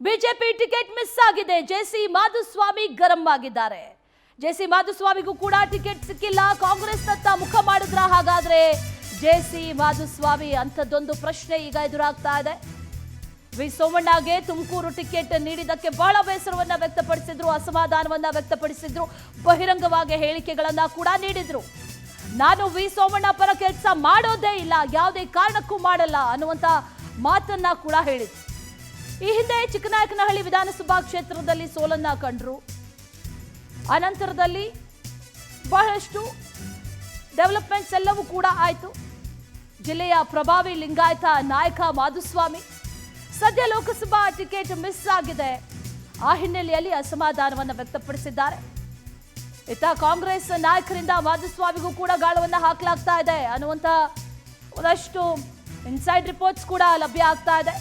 BJP ticket miss ಆಗಿದೆ. JC Madhuswamy ಗರಂ ಆಗಿದ್ದಾರೆ. JC ಮಾಧುಸ್ವಾಮಿಗೂ ಕೂಡ ಟಿಕೆಟ್ ಸಿಕ್ಕಿಲ್ಲ. ಕಾಂಗ್ರೆಸ್ನತ್ತ ಮುಖ ಮಾಡಿದ್ರ ಹಾಗಾದ್ರೆ ಜೆಸಿ ಮಾಧುಸ್ವಾಮಿ ಅಂತದೊಂದು ಪ್ರಶ್ನೆ ಈಗ ಎದುರಾಗ್ತಾ ಇದೆ. ವಿ ಸೋಮಣ್ಣಗೆ ತುಮಕೂರು ಟಿಕೆಟ್ ನೀಡಿದ್ದಕ್ಕೆ ಬಹಳ ಬೇಸರವನ್ನ ವ್ಯಕ್ತಪಡಿಸಿದ್ರು, ಅಸಮಾಧಾನವನ್ನ ವ್ಯಕ್ತಪಡಿಸಿದ್ರು, ಬಹಿರಂಗವಾಗಿ ಹೇಳಿಕೆಗಳನ್ನ ಕೂಡ ನೀಡಿದ್ರು. ನಾನು ವಿ ಸೋಮಣ್ಣ ಪರ ಕೆಲಸ ಮಾಡೋದೇ ಇಲ್ಲ, ಯಾವುದೇ ಕಾರಣಕ್ಕೂ ಮಾಡಲ್ಲ ಅನ್ನುವಂತ ಮಾತನ್ನ ಕೂಡ ಹೇಳಿದ್ರು. ಈ ಹಿಂದೆ ಚಿಕ್ಕನಾಯಕನಹಳ್ಳಿ ವಿಧಾನಸಭಾ ಕ್ಷೇತ್ರದಲ್ಲಿ ಸೋಲನ್ನ ಕಂಡ್ರು. ಅನಂತರದಲ್ಲಿ ಬಹಳಷ್ಟು ಡೆವಲಪ್ಮೆಂಟ್ಸ್ ಎಲ್ಲವೂ ಕೂಡ ಆಯಿತು. ಜಿಲ್ಲೆಯ ಪ್ರಭಾವಿ ಲಿಂಗಾಯತ ನಾಯಕ ಮಾಧುಸ್ವಾಮಿ ಸದ್ಯ ಲೋಕಸಭಾ ಟಿಕೆಟ್ ಮಿಸ್ ಆಗಿದೆ. ಆ ಹಿನ್ನೆಲೆಯಲ್ಲಿ ಅಸಮಾಧಾನವನ್ನು ವ್ಯಕ್ತಪಡಿಸಿದ್ದಾರೆ. ಇತ್ತ ಕಾಂಗ್ರೆಸ್ ನಾಯಕರಿಂದ ಮಾಧುಸ್ವಾಮಿಗೂ ಕೂಡ ಗಾಳವನ್ನ ಹಾಕಲಾಗ್ತಾ ಇದೆ ಅನ್ನುವಂತ ಒಂದಷ್ಟು ಇನ್ಸೈಡ್ ರಿಪೋರ್ಟ್ಸ್ ಕೂಡ ಲಭ್ಯ ಆಗ್ತಾ ಇದೆ.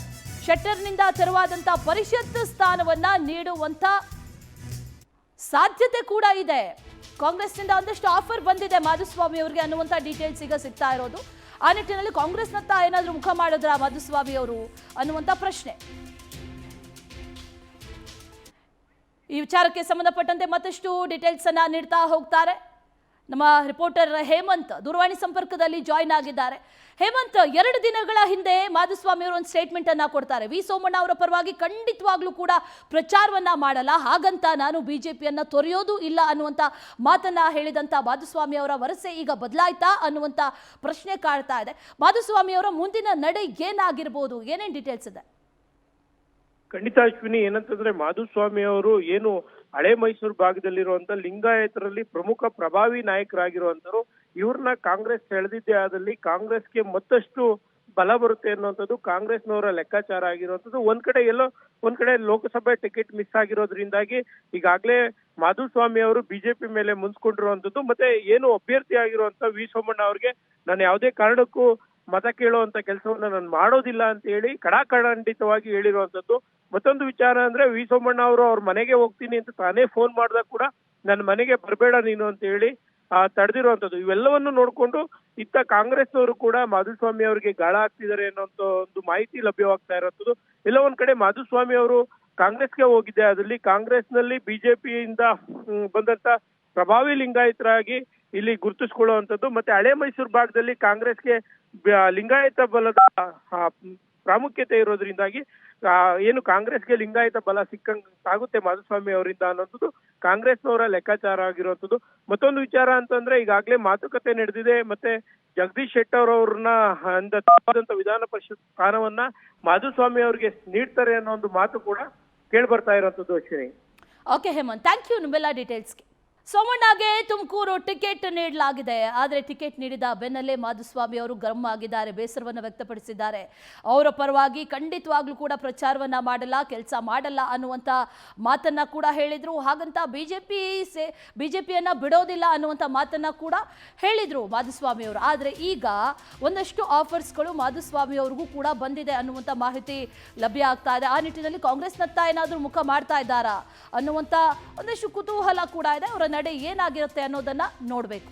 ಶೆಟ್ಟರ್ನಿಂದ ತೆರವಾದಂತ ಪರಿಷತ್ ಸ್ಥಾನವನ್ನ ನೀಡುವಂತ ಸಾಧ್ಯತೆ ಕೂಡ ಇದೆ. ಕಾಂಗ್ರೆಸ್ನಿಂದ ಒಂದಷ್ಟು ಆಫರ್ ಬಂದಿದೆ ಮಾಧುಸ್ವಾಮಿ ಅವರಿಗೆ ಅನ್ನುವಂತ ಡೀಟೇಲ್ಸ್ ಈಗ ಸಿಗ್ತಾ ಇರೋದು. ಆ ನಿಟ್ಟಿನಲ್ಲಿ ಕಾಂಗ್ರೆಸ್ನತ್ತ ಏನಾದ್ರೂ ಮುಖ ಮಾಡಿದ್ರ ಮಾಧುಸ್ವಾಮಿ ಅವರು ಅನ್ನುವಂತ ಪ್ರಶ್ನೆ. ಈ ವಿಚಾರಕ್ಕೆ ಸಂಬಂಧಪಟ್ಟಂತೆ ಮತ್ತಷ್ಟು ಡೀಟೇಲ್ಸ್ ಅನ್ನ ನೀಡ್ತಾ ಹೋಗ್ತಾರೆ ನಮ್ಮ ರಿಪೋರ್ಟರ್ ಹೇಮಂತ್. ದೂರವಾಣಿ ಸಂಪರ್ಕದಲ್ಲಿ ಜಾಯಿನ್ ಆಗಿದ್ದಾರೆ. ಹೇಮಂತ್, 2 ದಿನಗಳ ಹಿಂದೆ ಮಾಧುಸ್ವಾಮಿ ಅವರು ಒಂದು ಸ್ಟೇಟ್ಮೆಂಟ್ ಅನ್ನ ಕೊಡ್ತಾರೆ. ವಿ ಸೋಮಣ್ಣ ಅವರ ಪರವಾಗಿ ಖಂಡಿತವಾಗ್ಲೂ ಕೂಡ ಪ್ರಚಾರವನ್ನ ಮಾಡಲ್ಲ, ಹಾಗಂತ ನಾನು ಬಿಜೆಪಿಯನ್ನ ತೊರೆಯೋದು ಇಲ್ಲ ಅನ್ನುವಂತ ಮಾತನ್ನ ಹೇಳಿದಂತ ಮಾಧುಸ್ವಾಮಿ ಅವರ ವರಸೆ ಈಗ ಬದಲಾಯ್ತಾ ಅನ್ನುವಂತ ಪ್ರಶ್ನೆ ಕಾಡ್ತಾ ಇದೆ. ಮಾಧುಸ್ವಾಮಿ ಅವರ ಮುಂದಿನ ನಡೆ ಏನಾಗಿರ್ಬೋದು, ಏನೇನ್ ಡೀಟೇಲ್ಸ್ ಇದೆ? ಖಂಡಿತ ಅಶ್ವಿನಿ, ಏನಂತಂದ್ರೆ ಮಾಧುಸ್ವಾಮಿ ಅವರು ಏನು ಹಳೆ ಮೈಸೂರು ಭಾಗದಲ್ಲಿರುವಂತ ಲಿಂಗಾಯತರಲ್ಲಿ ಪ್ರಮುಖ ಪ್ರಭಾವಿ ನಾಯಕರಾಗಿರುವಂತರು, ಇವ್ರನ್ನ ಕಾಂಗ್ರೆಸ್ ಸೆಳೆದಿದ್ದೇ ಆದಲ್ಲಿ ಕಾಂಗ್ರೆಸ್ಗೆ ಮತ್ತಷ್ಟು ಬಲ ಬರುತ್ತೆ ಅನ್ನುವಂಥದ್ದು ಕಾಂಗ್ರೆಸ್ನವರ ಲೆಕ್ಕಾಚಾರ ಆಗಿರುವಂತದ್ದು. ಒಂದ್ ಕಡೆ ಲೋಕಸಭೆ ಟಿಕೆಟ್ ಮಿಸ್ ಆಗಿರೋದ್ರಿಂದಾಗಿ ಈಗಾಗಲೇ ಮಾಧುಸ್ವಾಮಿ ಅವರು ಬಿಜೆಪಿ ಮೇಲೆ ಮುನ್ಸ್ಕೊಂಡಿರುವಂತದ್ದು. ಮತ್ತೆ ಏನು ಅಭ್ಯರ್ಥಿ ಆಗಿರುವಂತ ವಿ ಸೋಮಣ್ಣ ಅವ್ರಿಗೆ ನಾನು ಯಾವುದೇ ಕಾರಣಕ್ಕೂ ಮತ ಕೇಳುವಂತ ಕೆಲಸವನ್ನ ನಾನು ಮಾಡೋದಿಲ್ಲ ಅಂತ ಹೇಳಿ ಖಡಾಖಂಡಿತವಾಗಿ ಹೇಳಿರುವಂತದ್ದು. ಮತ್ತೊಂದು ವಿಚಾರ ಅಂದ್ರೆ ವಿ ಸೋಮಣ್ಣ ಅವರು ಅವ್ರ ಮನೆಗೆ ಹೋಗ್ತೀನಿ ಅಂತ ತಾನೇ ಫೋನ್ ಮಾಡಿದಾಗ ಕೂಡ ನನ್ನ ಮನೆಗೆ ಬರಬೇಡ ನೀನು ಅಂತ ಹೇಳಿ ತಡೆದಿರುವಂತದ್ದು. ಇವೆಲ್ಲವನ್ನು ನೋಡ್ಕೊಂಡು ಇತ್ತ ಕಾಂಗ್ರೆಸ್ನವರು ಕೂಡ ಮಾಧುಸ್ವಾಮಿ ಅವರಿಗೆ ಗಾಳ ಹಾಕ್ತಿದ್ದಾರೆ ಅನ್ನೋಂತ ಒಂದು ಮಾಹಿತಿ ಲಭ್ಯವಾಗ್ತಾ ಇರುವಂತದ್ದು. ಎಲ್ಲ ಒಂದ್ ಕಡೆ ಮಾಧುಸ್ವಾಮಿ ಅವರು ಕಾಂಗ್ರೆಸ್ಗೆ ಹೋಗಿದ್ದೆ, ಅದರಲ್ಲಿ ಕಾಂಗ್ರೆಸ್ನಲ್ಲಿ ಬಿಜೆಪಿಯಿಂದ ಬಂದಂತ ಪ್ರಭಾವಿ ಲಿಂಗಾಯತರಾಗಿ ಇಲ್ಲಿ ಗುರುತಿಸ್ಕೊಳ್ಳುವಂಥದ್ದು. ಮತ್ತೆ ಹಳೆ ಮೈಸೂರು ಭಾಗದಲ್ಲಿ ಕಾಂಗ್ರೆಸ್ಗೆ ಲಿಂಗಾಯತ ಬಲದ ಪ್ರಾಮುಖ್ಯತೆ ಇರೋದ್ರಿಂದಾಗಿ ಏನು ಕಾಂಗ್ರೆಸ್ಗೆ ಲಿಂಗಾಯತ ಬಲ ಸಿಕ್ಕಂಗಾಗುತ್ತೆ ಮಾಧುಸ್ವಾಮಿ ಅವರಿಂದ ಅನ್ನೋದು ಕಾಂಗ್ರೆಸ್ನವರ ಲೆಕ್ಕಾಚಾರ ಆಗಿರುವಂತದ್ದು. ಮತ್ತೊಂದು ವಿಚಾರ ಅಂತಂದ್ರೆ ಈಗಾಗಲೇ ಮಾತುಕತೆ ನಡೆದಿದೆ. ಮತ್ತೆ ಜಗದೀಶ್ ಶೆಟ್ಟರ್ ಅವ್ರನ್ನ ವಿಧಾನ ಪರಿಷತ್ ಸ್ಥಾನವನ್ನ ಮಾಧುಸ್ವಾಮಿ ಅವರಿಗೆ ನೀಡ್ತಾರೆ ಅನ್ನೋ ಒಂದು ಮಾತು ಕೂಡ ಕೇಳಿ ಬರ್ತಾ ಇರುವಂತದ್ದು Ashwini. Okay Hemanth, thank you ನಿಮ್ಮೆಲ್ಲ ಡೀಟೇಲ್ಸ್ಗೆ. ಸೋಮಣ್ಣಗೆ ತುಮಕೂರು ಟಿಕೆಟ್ ನೀಡಲಾಗಿದೆ. ಆದರೆ ಟಿಕೆಟ್ ನೀಡಿದ ಬೆನ್ನಲ್ಲೇ ಮಾಧುಸ್ವಾಮಿ ಅವರು ಗರಂ ಆಗಿದ್ದಾರೆ, ಬೇಸರವನ್ನು ವ್ಯಕ್ತಪಡಿಸಿದ್ದಾರೆ. ಅವರ ಪರವಾಗಿ ಖಂಡಿತವಾಗ್ಲೂ ಕೂಡ ಪ್ರಚಾರವನ್ನ ಮಾಡಲ್ಲ, ಕೆಲಸ ಮಾಡಲ್ಲ ಅನ್ನುವಂಥ ಮಾತನ್ನ ಕೂಡ ಹೇಳಿದ್ರು. ಹಾಗಂತ ಬಿಜೆಪಿಯನ್ನ ಬಿಡೋದಿಲ್ಲ ಅನ್ನುವಂಥ ಮಾತನ್ನ ಕೂಡ ಹೇಳಿದ್ರು ಮಾಧುಸ್ವಾಮಿ ಅವರು. ಆದರೆ ಈಗ ಒಂದಷ್ಟು ಆಫರ್ಸ್ಗಳು ಮಾಧುಸ್ವಾಮಿ ಅವ್ರಿಗೂ ಕೂಡ ಬಂದಿದೆ ಅನ್ನುವಂಥ ಮಾಹಿತಿ ಲಭ್ಯ ಆಗ್ತಾ ಇದೆ. ಆ ನಿಟ್ಟಿನಲ್ಲಿ ಕಾಂಗ್ರೆಸ್ನತ್ತ ಏನಾದರೂ ಮುಖ ಮಾಡ್ತಾ ಇದ್ದಾರಾ ಅನ್ನುವಂಥ ಒಂದಷ್ಟು ಕುತೂಹಲ ಕೂಡ ಇದೆ. ಅವರ ನಡೆ ಏನಾಗಿರುತ್ತೆ ಅನ್ನೋದನ್ನ ನೋಡಬೇಕು.